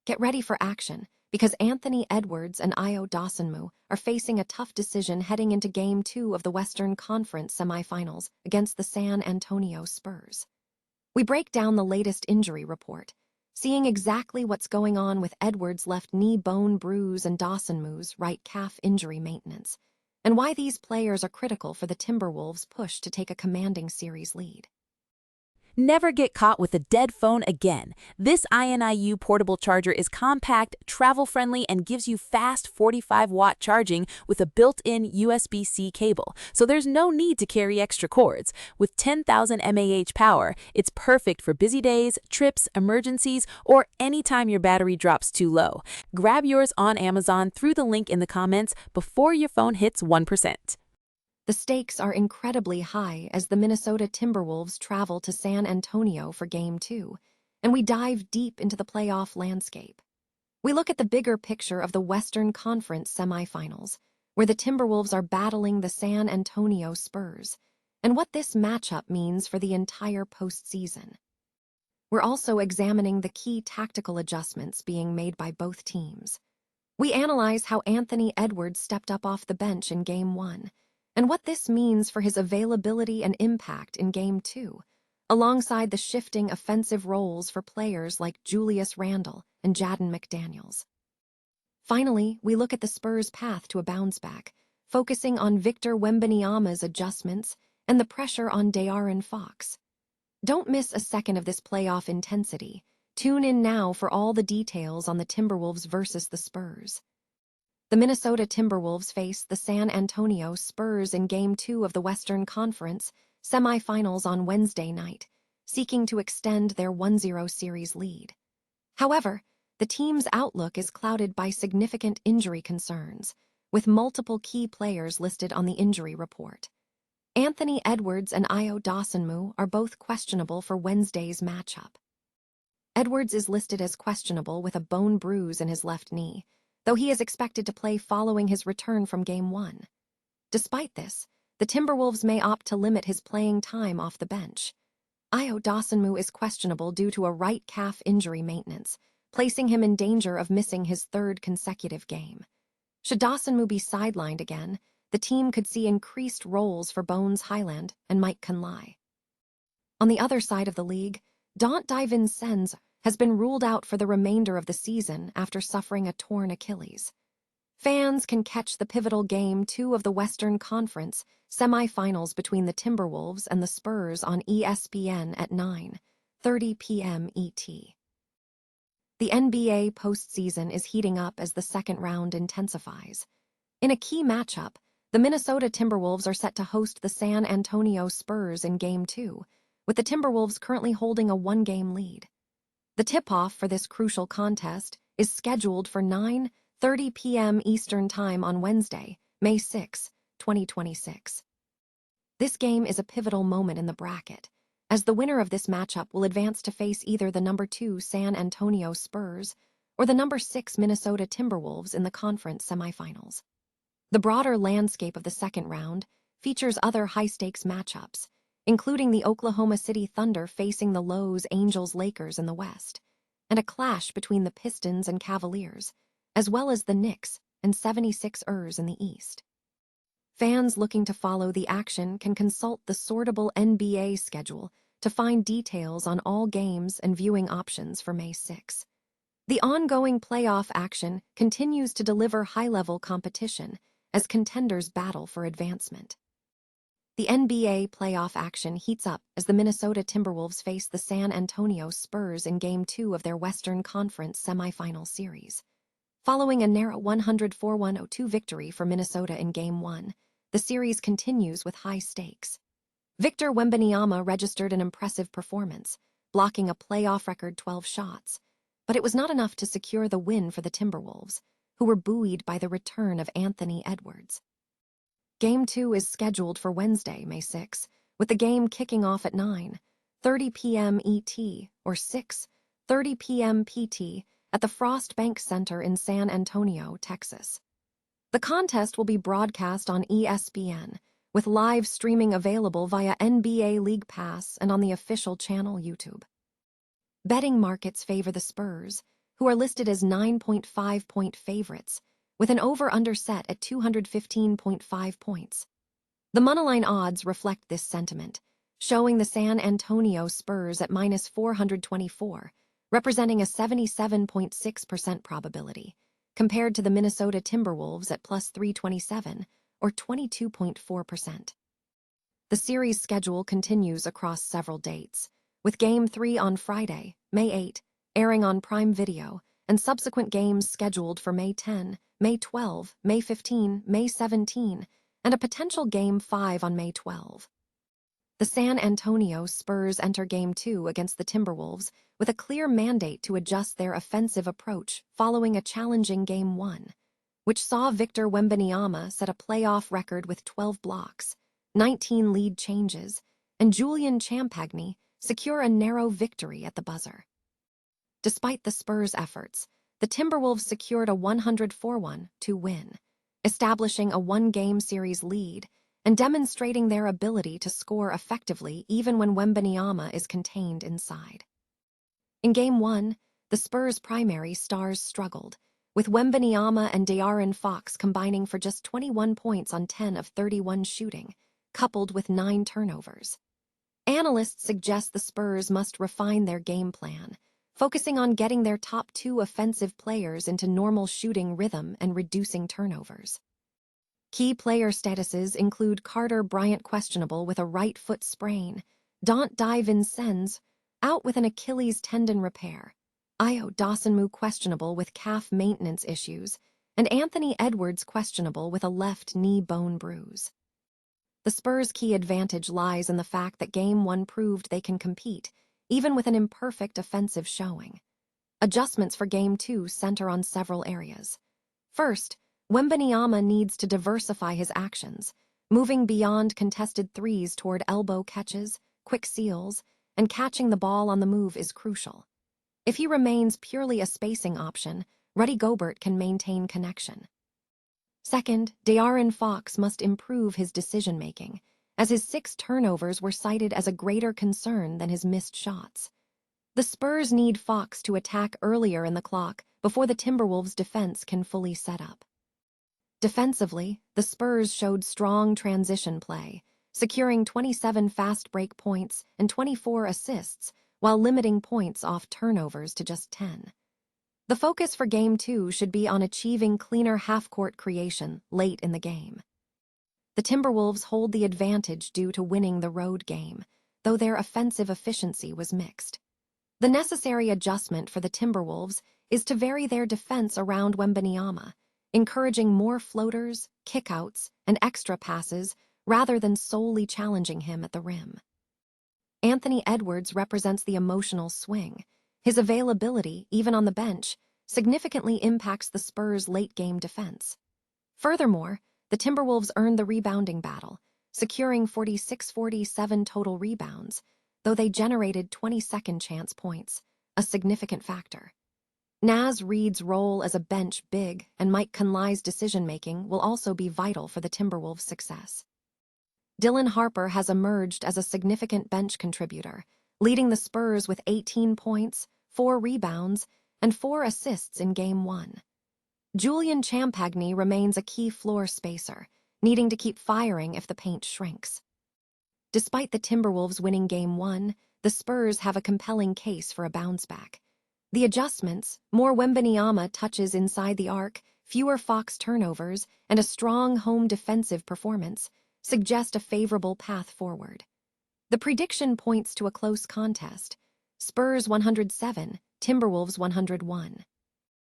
Get ready for action, because Anthony Edwards and Ayo Dosunmu are facing a tough decision heading into Game 2 of the Western Conference semifinals against the San Antonio Spurs. We break down the latest injury report, seeing exactly what's going on with Edwards' left knee bone bruise and Dosunmu's right calf injury maintenance, and why these players are critical for the Timberwolves' push to take a commanding series lead. Never get caught with a dead phone again. This INIU portable charger is compact, travel-friendly, and gives you fast 45-watt charging with a built-in USB-C cable, so there's no need to carry extra cords. With 10,000 mAh power, it's perfect for busy days, trips, emergencies, or anytime your battery drops too low. Grab yours on Amazon through the link in the comments before your phone hits 1%. The stakes are incredibly high as the Minnesota Timberwolves travel to San Antonio for Game 2, and we dive deep into the playoff landscape. We look at the bigger picture of the Western Conference semifinals, where the Timberwolves are battling the San Antonio Spurs, and what this matchup means for the entire postseason. We're also examining the key tactical adjustments being made by both teams. We analyze how Anthony Edwards stepped up off the bench in Game 1, and what this means for his availability and impact in Game 2, alongside the shifting offensive roles for players like Julius Randle and Jaden McDaniels. Finally, we look at the Spurs' path to a bounce-back, focusing on Victor Wembanyama's adjustments and the pressure on De'Aaron Fox. Don't miss a second of this playoff intensity. Tune in now for all the details on the Timberwolves versus the Spurs. The Minnesota Timberwolves face the San Antonio Spurs in Game 2 of the Western Conference semifinals on Wednesday night, seeking to extend their 1-0 series lead. However, the team's outlook is clouded by significant injury concerns, with multiple key players listed on the injury report. Anthony Edwards and Ayo Dosunmu are both questionable for Wednesday's matchup. Edwards is listed as questionable with a bone bruise in his left knee, though he is expected to play following his return from Game 1. Despite this, the Timberwolves may opt to limit his playing time off the bench. Ayo Dosunmu is questionable due to a right calf injury maintenance, placing him in danger of missing his third consecutive game. Should Dosunmu be sidelined again, the team could see increased roles for Bones Hyland and Mike Conley. On the other side of the league, Dante DiVincenzo has been ruled out for the remainder of the season after suffering a torn Achilles. Fans can catch the pivotal Game 2 of the Western Conference semifinals between the Timberwolves and the Spurs on ESPN at 9:30 p.m. ET. The NBA postseason is heating up as the second round intensifies. In a key matchup, the Minnesota Timberwolves are set to host the San Antonio Spurs in Game 2, with the Timberwolves currently holding a one-game lead. The tip-off for this crucial contest is scheduled for 9:30 p.m. Eastern Time on Wednesday, May 6, 2026. This game is a pivotal moment in the bracket, as the winner of this matchup will advance to face either the number 2 San Antonio Spurs or the number 6 Minnesota Timberwolves in the conference semifinals. The broader landscape of the second round features other high-stakes matchups, including the Oklahoma City Thunder facing the Los Angeles Lakers in the West, and a clash between the Pistons and Cavaliers, as well as the Knicks and 76ers in the East. Fans looking to follow the action can consult the sortable NBA schedule to find details on all games and viewing options for May 6. The ongoing playoff action continues to deliver high-level competition as contenders battle for advancement. The NBA playoff action heats up as the Minnesota Timberwolves face the San Antonio Spurs in Game 2 of their Western Conference semifinal series. Following a narrow 104-102 victory for Minnesota in Game 1, the series continues with high stakes. Victor Wembanyama registered an impressive performance, blocking a playoff record 12 shots, but it was not enough to secure the win for the Timberwolves, who were buoyed by the return of Anthony Edwards. Game 2 is scheduled for Wednesday, May 6, with the game kicking off at 9:30 p.m. ET or 6:30 p.m. PT at the Frost Bank Center in San Antonio, Texas. The contest will be broadcast on ESPN, with live streaming available via NBA League Pass and on the official channel YouTube. Betting markets favor the Spurs, who are listed as 9.5-point favorites, with an over-under set at 215.5 points. The moneyline odds reflect this sentiment, showing the San Antonio Spurs at -424, representing a 77.6% probability, compared to the Minnesota Timberwolves at +327, or 22.4%. The series schedule continues across several dates, with Game 3 on Friday, May 8, airing on Prime Video, and subsequent games scheduled for May 10, May 12, May 15, May 17, and a potential Game 5 on May 12. The San Antonio Spurs enter Game 2 against the Timberwolves with a clear mandate to adjust their offensive approach following a challenging Game 1, which saw Victor Wembanyama set a playoff record with 12 blocks, 19 lead changes, and Julian Champagny secure a narrow victory at the buzzer. Despite the Spurs' efforts, the Timberwolves secured a 104-1 win, establishing a one-game series lead and demonstrating their ability to score effectively even when Wembanyama is contained inside. In Game 1, the Spurs' primary stars struggled, with Wembanyama and De'Aaron Fox combining for just 21 points on 10 of 31 shooting, coupled with 9 turnovers. Analysts suggest the Spurs must refine their game plan, focusing on getting their top 2 offensive players into normal shooting rhythm and reducing turnovers. Key player statuses include Carter Bryant questionable with a right foot sprain, Dante DiVincenzo out with an Achilles tendon repair, Ayo Dosunmu questionable with calf maintenance issues, and Anthony Edwards questionable with a left knee bone bruise. The Spurs' key advantage lies in the fact that Game 1 proved they can compete, even with an imperfect offensive showing. Adjustments for Game 2 center on several areas. First, Wembanyama needs to diversify his actions, moving beyond contested threes toward elbow catches, quick seals, and catching the ball on the move is crucial. If he remains purely a spacing option, Rudy Gobert can maintain connection. Second, De'Aaron Fox must improve his decision-making, as his 6 turnovers were cited as a greater concern than his missed shots. The Spurs need Fox to attack earlier in the clock before the Timberwolves' defense can fully set up. Defensively, the Spurs showed strong transition play, securing 27 fast break points and 24 assists while limiting points off turnovers to just 10. The focus for Game 2 should be on achieving cleaner half-court creation late in the game. The Timberwolves hold the advantage due to winning the road game, though their offensive efficiency was mixed. The necessary adjustment for the Timberwolves is to vary their defense around Wembanyama, encouraging more floaters, kickouts, and extra passes rather than solely challenging him at the rim. Anthony Edwards represents the emotional swing. His availability, even on the bench, significantly impacts the Spurs' late-game defense. Furthermore, the Timberwolves earned the rebounding battle, securing 46-47 total rebounds, though they generated 20 second-chance points, a significant factor. Naz Reid's role as a bench big and Mike Conley's decision-making will also be vital for the Timberwolves' success. Dylan Harper has emerged as a significant bench contributor, leading the Spurs with 18 points, 4 rebounds, and 4 assists in Game 1. Julian Champagny remains a key floor spacer, needing to keep firing if the paint shrinks. Despite the Timberwolves winning Game 1, the Spurs have a compelling case for a bounce-back. The adjustments, more Wembanyama touches inside the arc, fewer Fox turnovers, and a strong home defensive performance suggest a favorable path forward. The prediction points to a close contest: Spurs 107, Timberwolves 101.